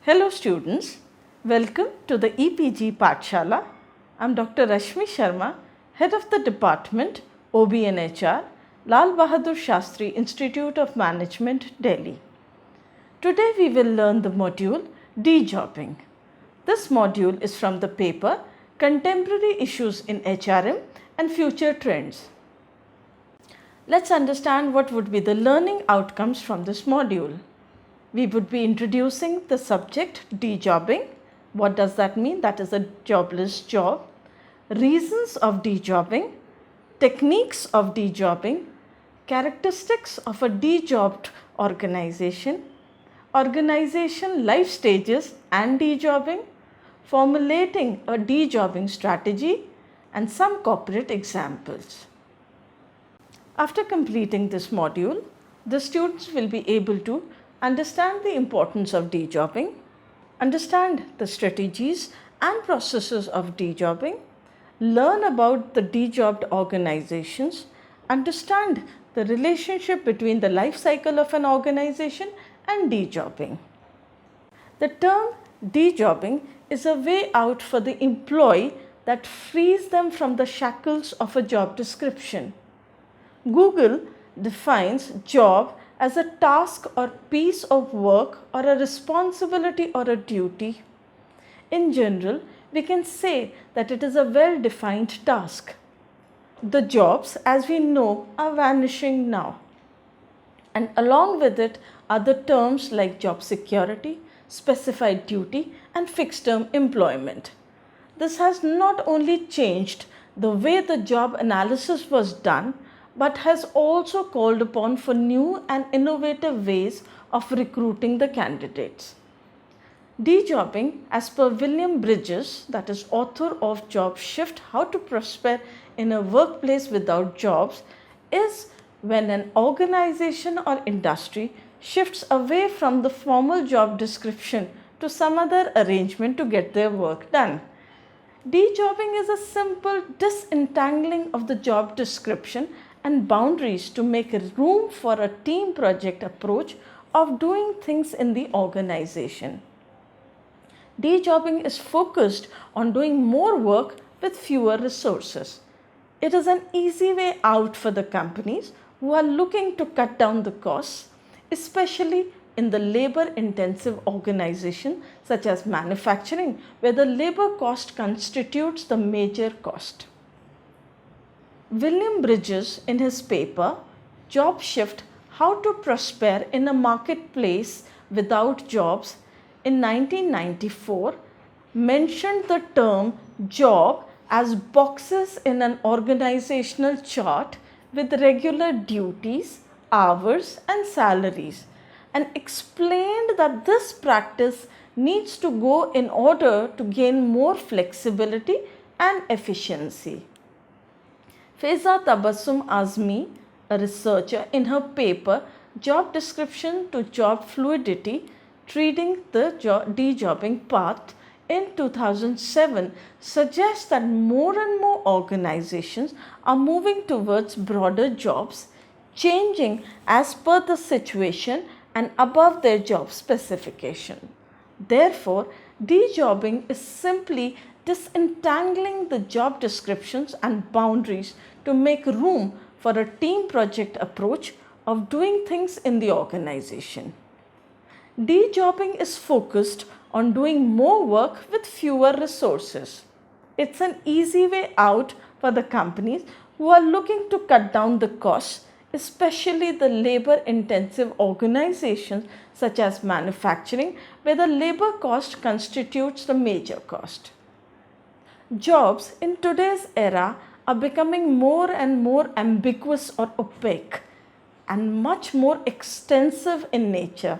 Hello students, welcome to the EPG Pathshala. I am Dr. Rashmi Sharma, Head of the Department OB&HR, Lal Bahadur Shastri Institute of Management, Delhi. Today we will learn the module Dejobbing. This module is from the paper Contemporary Issues in HRM and Future Trends. Let's understand what would be the learning outcomes from this module. We would be introducing the subject dejobbing. What does that mean? That is a jobless job. Reasons of dejobbing, techniques of dejobbing, characteristics of a dejobbed organization, organization life stages and dejobbing, formulating a dejobbing strategy, and some corporate examples. After completing this module, the students will be able to understand the importance of dejobbing, understand the strategies and processes of dejobbing, learn about the dejobbed organizations, understand the relationship between the life cycle of an organization and dejobbing. The term dejobbing is a way out for the employee that frees them from the shackles of a job description. Google defines job as a task or piece of work or a responsibility or a duty. In general, we can say that it is a well-defined task. The jobs, as we know, are vanishing now. And along with it are the terms like job security, specified duty, and fixed-term employment. This has not only changed the way the job analysis was done, but has also called upon for new and innovative ways of recruiting the candidates. Dejobbing, as per William Bridges, that is author of Job Shift, How to Prosper in a Workplace Without Jobs, is when an organization or industry shifts away from the formal job description to some other arrangement to get their work done. Dejobbing is a simple disentangling of the job description and boundaries to make room for a team project approach of doing things in the organization. Dejobbing is focused on doing more work with fewer resources. It is an easy way out for the companies who are looking to cut down the costs, especially in the labor-intensive organization such as manufacturing, where the labor cost constitutes the major cost. William Bridges, in his paper Job Shift, How to Prosper in a Marketplace Without Jobs in 1994, mentioned the term job as boxes in an organizational chart with regular duties, hours, and salaries, and explained that this practice needs to go in order to gain more flexibility and efficiency. Faiza Tabassum Azmi, a researcher, in her paper Job Description to Job Fluidity, Treating the Dejobbing Path in 2007, suggests that more and more organizations are moving towards broader jobs, changing as per the situation and above their job specification. Therefore, dejobbing is simply disentangling the job descriptions and boundaries to make room for a team project approach of doing things in the organization. Dejobbing is focused on doing more work with fewer resources. It's an easy way out for the companies who are looking to cut down the costs, especially the labor-intensive organizations such as manufacturing, where the labor cost constitutes the major cost. Jobs in today's era are becoming more and more ambiguous or opaque and much more extensive in nature.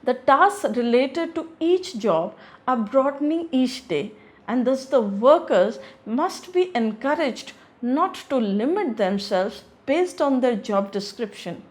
The tasks related to each job are broadening each day, and thus the workers must be encouraged not to limit themselves based on their job description.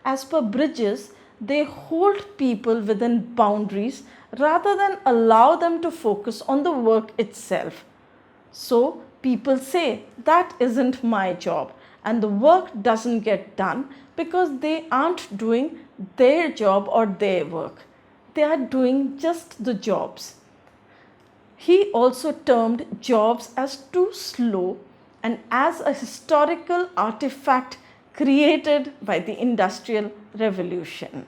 As per Bridges, they hold people within boundaries rather than allow them to focus on the work itself. So people say that isn't my job, and the work doesn't get done because they aren't doing their job or their work. they are doing just the jobs. He also termed jobs as too slow and as a historical artifact created by the Industrial Revolution.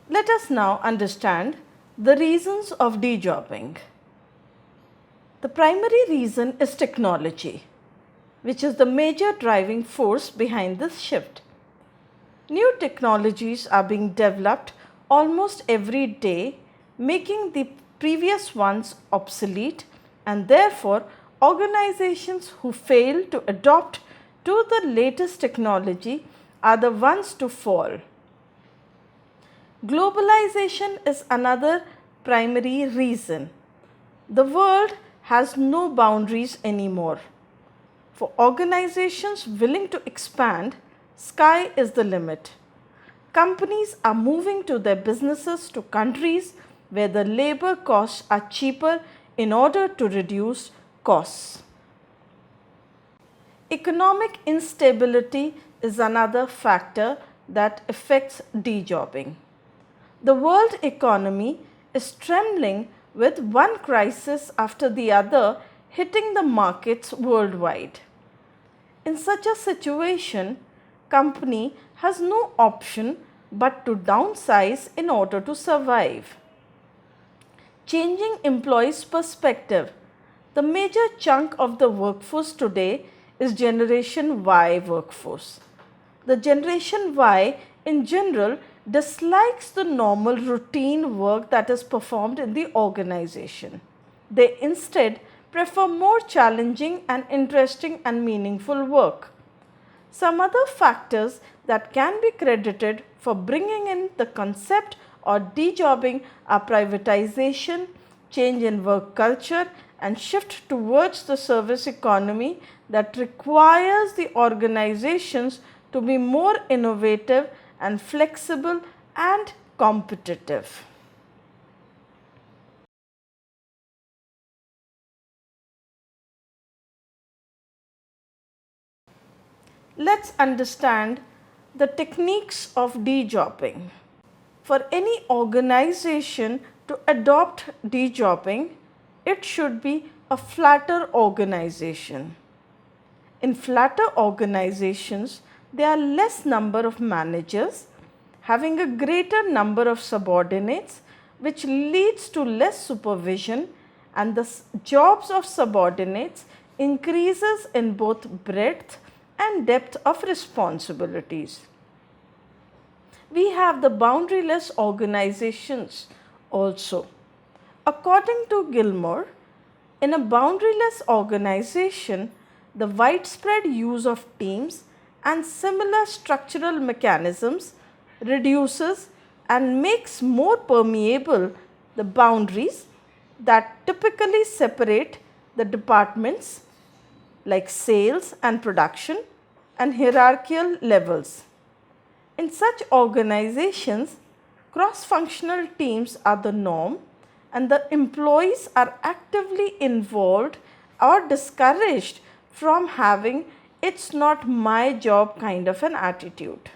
Let us now understand the reasons of dejobbing. The primary reason is technology, which is the major driving force behind this shift. New technologies are being developed almost every day, making the previous ones obsolete, and therefore organizations who fail to adopt to the latest technology are the ones to fall. Globalization is another primary reason. The world has no boundaries anymore. For organizations willing to expand, sky is the limit. Companies are moving to their businesses to countries where the labor costs are cheaper in order to reduce costs. Economic instability is another factor that affects dejobbing. The world economy is trembling with one crisis after the other hitting the markets worldwide. In such a situation, company has no option but to downsize in order to survive. Changing employees' perspective. The major chunk of the workforce today is Generation Y workforce. The Generation Y in general dislikes the normal routine work that is performed in the organization. They instead prefer more challenging and interesting and meaningful work. Some other factors that can be credited for bringing in the concept or dejobbing are privatization, change in work culture, and shift towards the service economy that requires the organizations to be more innovative and flexible and competitive. Let's understand the techniques of dejobbing. For any organization to adopt dejobbing, it should be a flatter organization. In flatter organizations, there are less number of managers having a greater number of subordinates, which leads to less supervision, and the jobs of subordinates increases in both breadth and depth of responsibilities. We have the boundaryless organizations also. According to Gilmore, in a boundaryless organization, the widespread use of teams and similar structural mechanisms reduces and makes more permeable the boundaries that typically separate the departments like sales and production and hierarchical levels. In such organizations, cross-functional teams are the norm and the employees are actively involved or discouraged from having "it's not my job" kind of an attitude.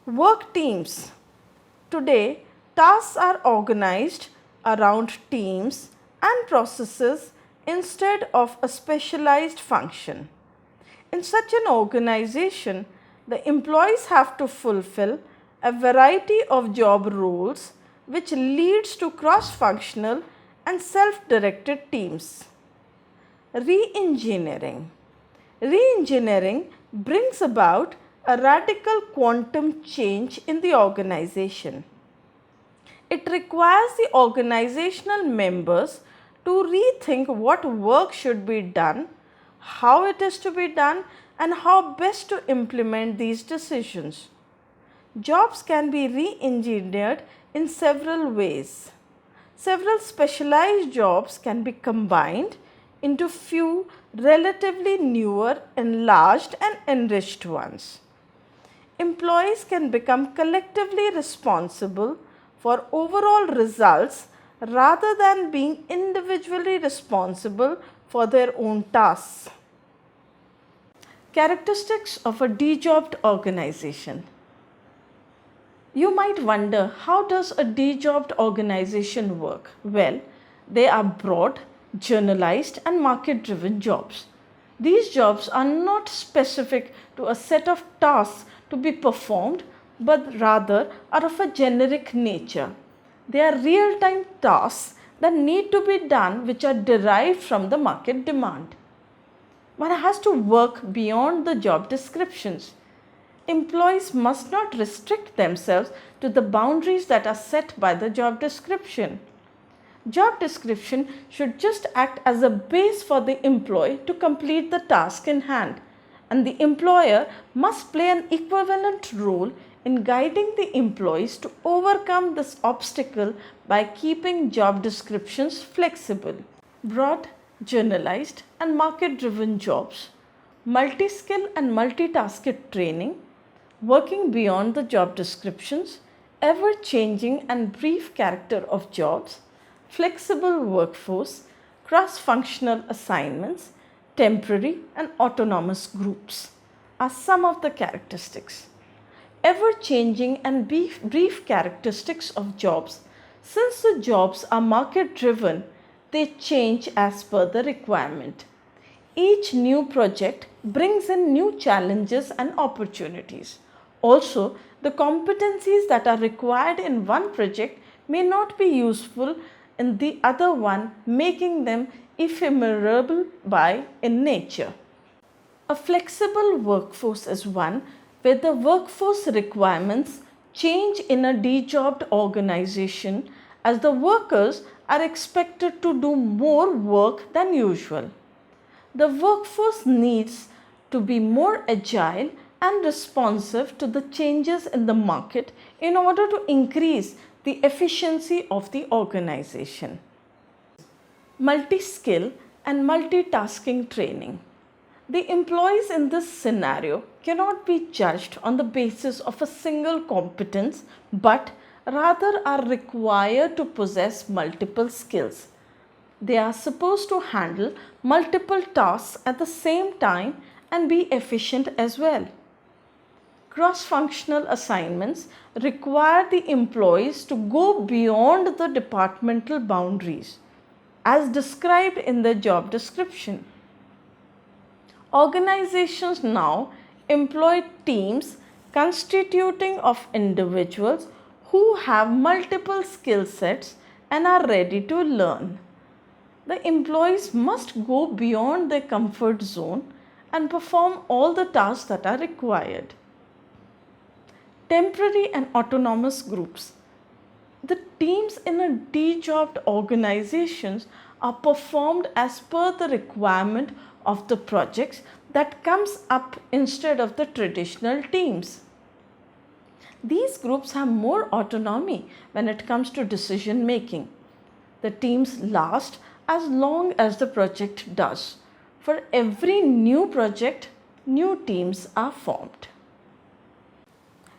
Work teams. Today, tasks are organized around teams and processes instead of a specialized function. In such an organization, the employees have to fulfill a variety of job roles, which leads to cross-functional and self-directed teams. Re-engineering. Re-engineering brings about a radical quantum change in the organization. It requires the organizational members to rethink what work should be done, how it is to be done, and how best to implement these decisions. Jobs can be re-engineered in several ways. Several specialized jobs can be combined into few relatively newer, enlarged and enriched ones. Employees can become collectively responsible for overall results rather than being individually responsible for their own tasks. Characteristics of a dejobbed organization. You might wonder, how does a dejobbed organization work? Well, they are broad, generalized and market driven jobs. These jobs are not specific to a set of tasks to be performed, but rather are of a generic nature. They are real time tasks that need to be done, which are derived from the market demand. One has to work beyond the job descriptions. Employees must not restrict themselves to the boundaries that are set by the job description. Job description should just act as a base for the employee to complete the task in hand, and the employer must play an equivalent role in guiding the employees to overcome this obstacle by keeping job descriptions flexible. Broad, generalized and market-driven jobs, multi-skill and multitasking training, working beyond the job descriptions, ever-changing and brief character of jobs, flexible workforce, cross-functional assignments, temporary and autonomous groups are some of the characteristics. Ever-changing and brief characteristics of jobs. Since the jobs are market-driven, they change as per the requirement. Each new project brings in new challenges and opportunities. Also, the competencies that are required in one project may not be useful in the other one, making them ephemeral by in nature. A flexible workforce is one where the workforce requirements change in a dejobbed organization as the workers are expected to do more work than usual. The workforce needs to be more agile and responsive to the changes in the market in order to increase the efficiency of the organization. Multi-skill and multitasking training. The employees in this scenario cannot be judged on the basis of a single competence, but rather are required to possess multiple skills. They are supposed to handle multiple tasks at the same time and be efficient as well. Cross-functional assignments require the employees to go beyond the departmental boundaries as described in the job description. Organizations now employ teams constituting of individuals who have multiple skill sets and are ready to learn. The employees must go beyond their comfort zone and perform all the tasks that are required. Temporary and autonomous groups. The teams in a dejobbed organizations are performed as per the requirement of the projects that comes up instead of the traditional teams. These groups have more autonomy when it comes to decision making. The teams last as long as the project does. For every new project, new teams are formed.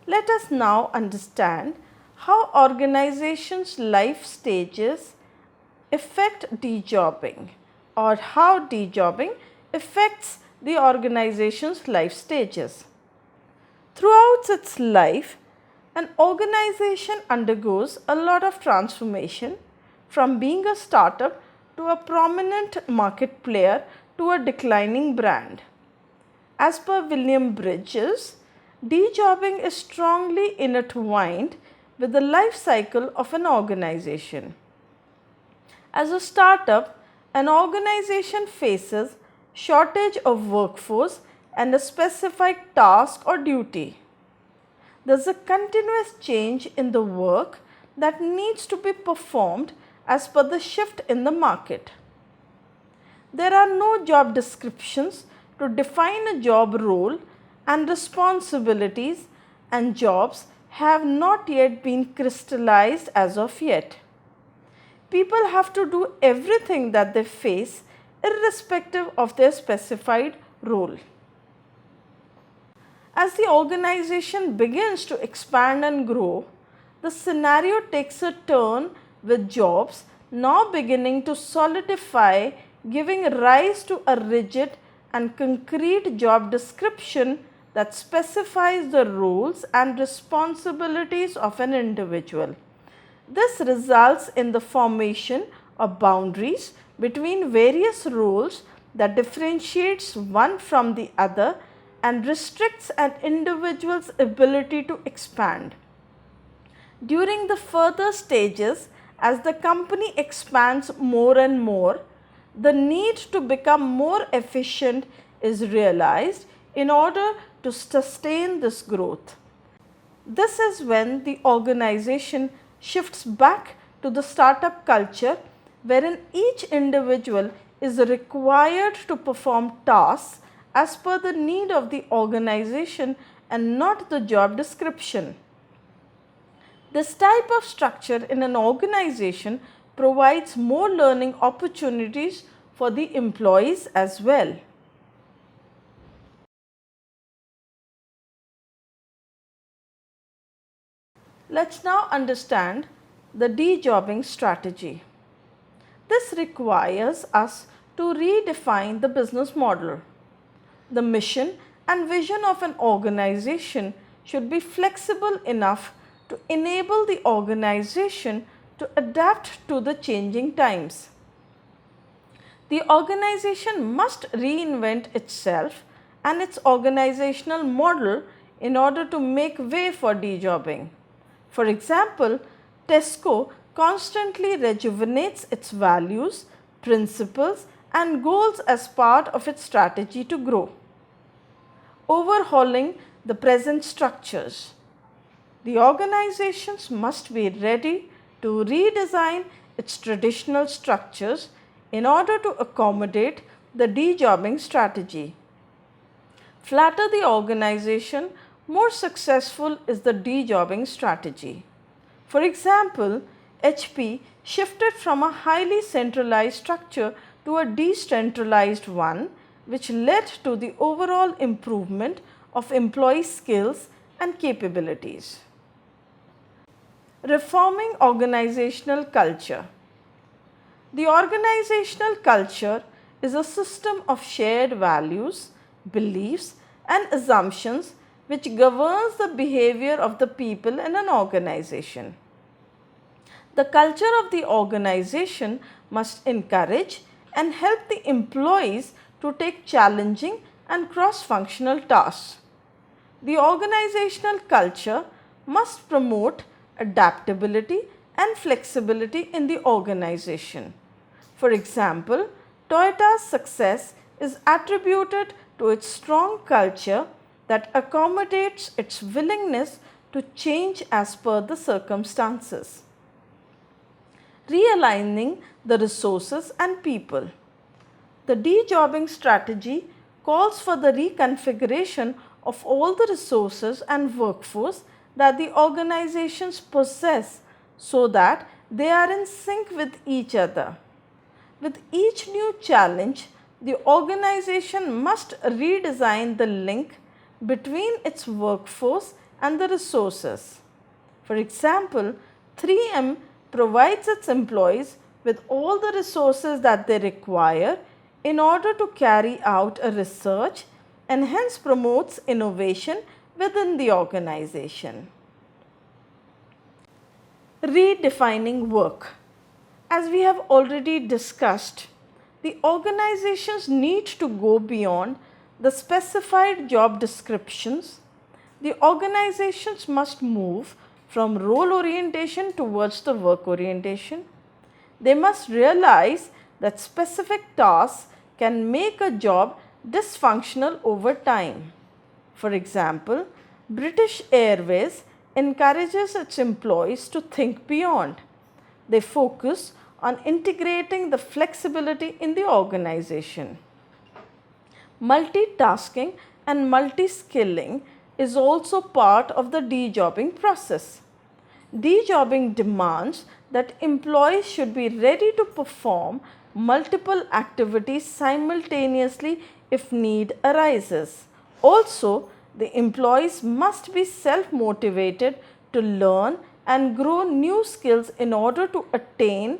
Let us now understand how organizations' life stages affect dejobbing, or how dejobbing affects the organization's life stages. Throughout its life, an organization undergoes a lot of transformation, from being a startup to a prominent market player to a declining brand. As per William Bridges, dejobbing is strongly intertwined with the life cycle of an organization. As a startup, an organization faces shortage of workforce and a specified task or duty. There is a continuous change in the work that needs to be performed as per the shift in the market. There are no job descriptions to define a job role, and responsibilities and jobs have not yet been crystallized as of yet. People have to do everything that they face irrespective of their specified role. As the organization begins to expand and grow, the scenario takes a turn with jobs now beginning to solidify, giving rise to a rigid and concrete job description that specifies the roles and responsibilities of an individual. This results in the formation of boundaries between various roles that differentiates one from the other and restricts an individual's ability to expand. During the further stages, as the company expands more and more, the need to become more efficient is realized in order to sustain this growth. This is when the organization shifts back to the startup culture, wherein each individual is required to perform tasks as per the need of the organization and not the job description. This type of structure in an organization provides more learning opportunities for the employees as well. Let's now understand the dejobbing strategy. This requires us to redefine the business model. The mission and vision of an organization should be flexible enough to enable the organization to adapt to the changing times. The organization must reinvent itself and its organizational model in order to make way for dejobbing. For example, Tesco constantly rejuvenates its values, principles, and goals as part of its strategy to grow. Overhauling the present structures. The organizations must be ready to redesign its traditional structures in order to accommodate the dejobbing strategy. Flatter the organization, more successful is the dejobbing strategy. For example, HP shifted from a highly centralized structure to a decentralized one, which led to the overall improvement of employee skills and capabilities. Reforming organizational culture. The organizational culture is a system of shared values, beliefs, and assumptions which governs the behavior of the people in an organization. The culture of the organization must encourage and help the employees to take challenging and cross-functional tasks. The organizational culture must promote adaptability and flexibility in the organization. For example, Toyota's success is attributed to its strong culture that accommodates its willingness to change as per the circumstances. Realigning the resources and people. The dejobbing strategy calls for the reconfiguration of all the resources and workforce that the organizations possess so that they are in sync with each other. With each new challenge, the organization must redesign the link between its workforce and the resources. For example, 3M provides its employees with all the resources that they require in order to carry out a research and hence promotes innovation within the organization. Redefining work. As we have already discussed, the organizations need to go beyond the specified job descriptions. The organizations must move from role orientation towards the work orientation. They must realize that specific tasks can make a job dysfunctional over time. For example, British Airways encourages its employees to think beyond. They focus on integrating the flexibility in the organization. Multitasking and multi-skilling is also part of the dejobbing process. Dejobbing demands that employees should be ready to perform multiple activities simultaneously if need arises. Also, the employees must be self-motivated to learn and grow new skills in order to attain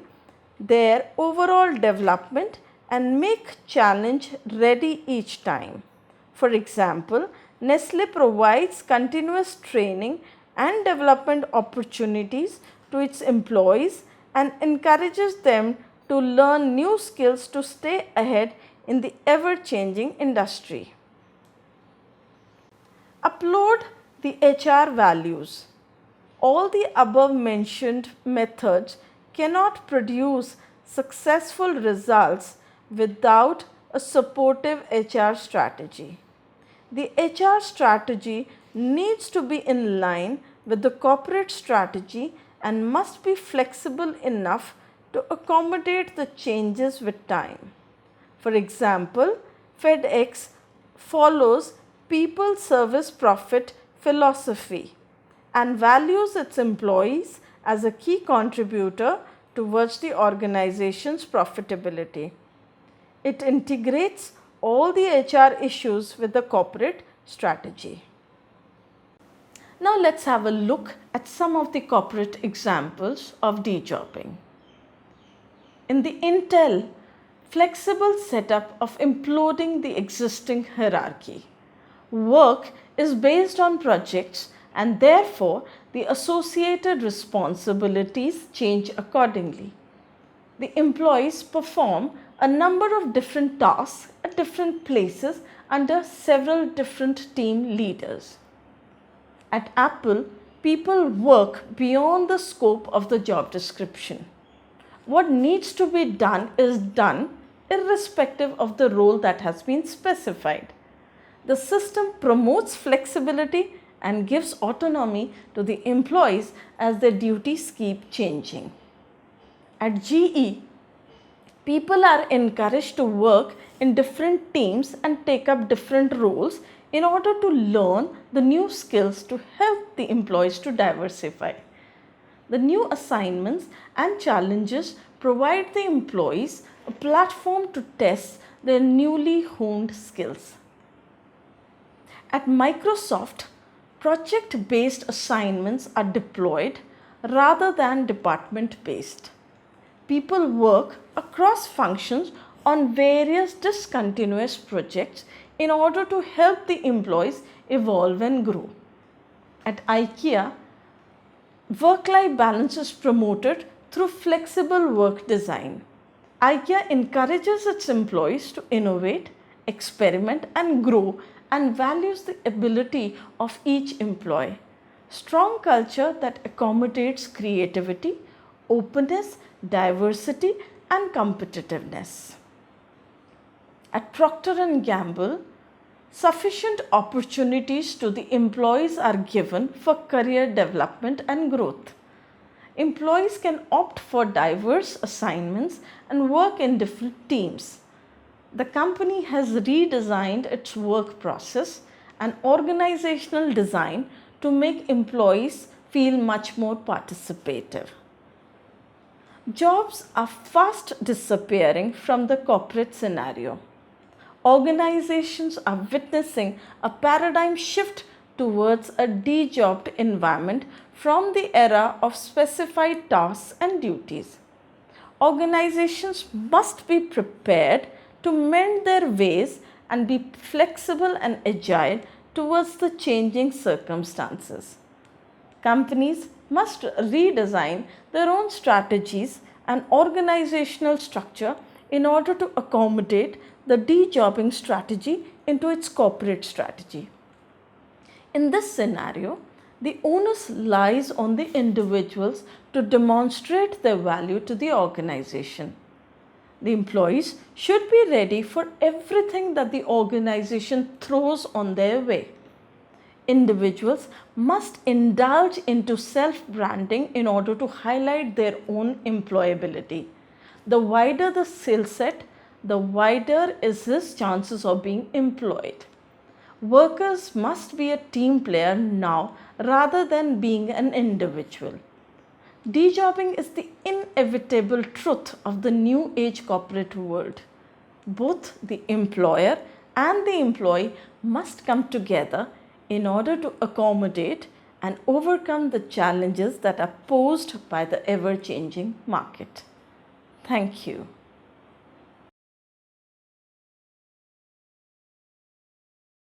their overall development and make challenge ready each time. For example, Nestle provides continuous training and development opportunities to its employees and encourages them to learn new skills to stay ahead in the ever-changing industry. Upload the HR values. All the above mentioned methods cannot produce successful results without a supportive HR strategy. The HR strategy needs to be in line with the corporate strategy and must be flexible enough to accommodate the changes with time. For example, FedEx follows people service profit philosophy and values its employees as a key contributor towards the organization's profitability. It integrates all the HR issues with the corporate strategy. Now let's have a look at some of the corporate examples of dejobbing. In the Intel flexible setup of imploding the existing hierarchy, work is based on projects and therefore the associated responsibilities change accordingly. The employees perform a number of different tasks at different places under several different team leaders. At Apple, people work beyond the scope of the job description. What needs to be done is done irrespective of the role that has been specified. The system promotes flexibility and gives autonomy to the employees as their duties keep changing. At GE, people are encouraged to work in different teams and take up different roles in order to learn the new skills to help the employees to diversify. The new assignments and challenges provide the employees a platform to test their newly honed skills. At Microsoft, project-based assignments are deployed rather than department-based. People work across functions on various discontinuous projects in order to help the employees evolve and grow. At IKEA, work-life balance is promoted through flexible work design. IKEA encourages its employees to innovate, experiment and grow and values the ability of each employee. Strong culture that accommodates creativity, openness, diversity and competitiveness. At Procter & Gamble, sufficient opportunities to the employees are given for career development and growth. Employees can opt for diverse assignments and work in different teams. The company has redesigned its work process and organizational design to make employees feel much more participative. Jobs are fast disappearing from the corporate scenario. Organizations are witnessing a paradigm shift towards a dejobbed environment from the era of specified tasks and duties. Organizations must be prepared to mend their ways and be flexible and agile towards the changing circumstances. Companies must redesign their own strategies and organizational structure in order to accommodate the dejobbing strategy into its corporate strategy. In this scenario, the onus lies on the individuals to demonstrate their value to the organization. The employees should be ready for everything that the organization throws on their way. Individuals must indulge into self-branding in order to highlight their own employability. The wider the skill set, the wider is his chances of being employed. Workers must be a team player now rather than being an individual. Dejobbing is the inevitable truth of the new age corporate world. Both the employer and the employee must come together in order to accommodate and overcome the challenges that are posed by the ever-changing market. Thank you.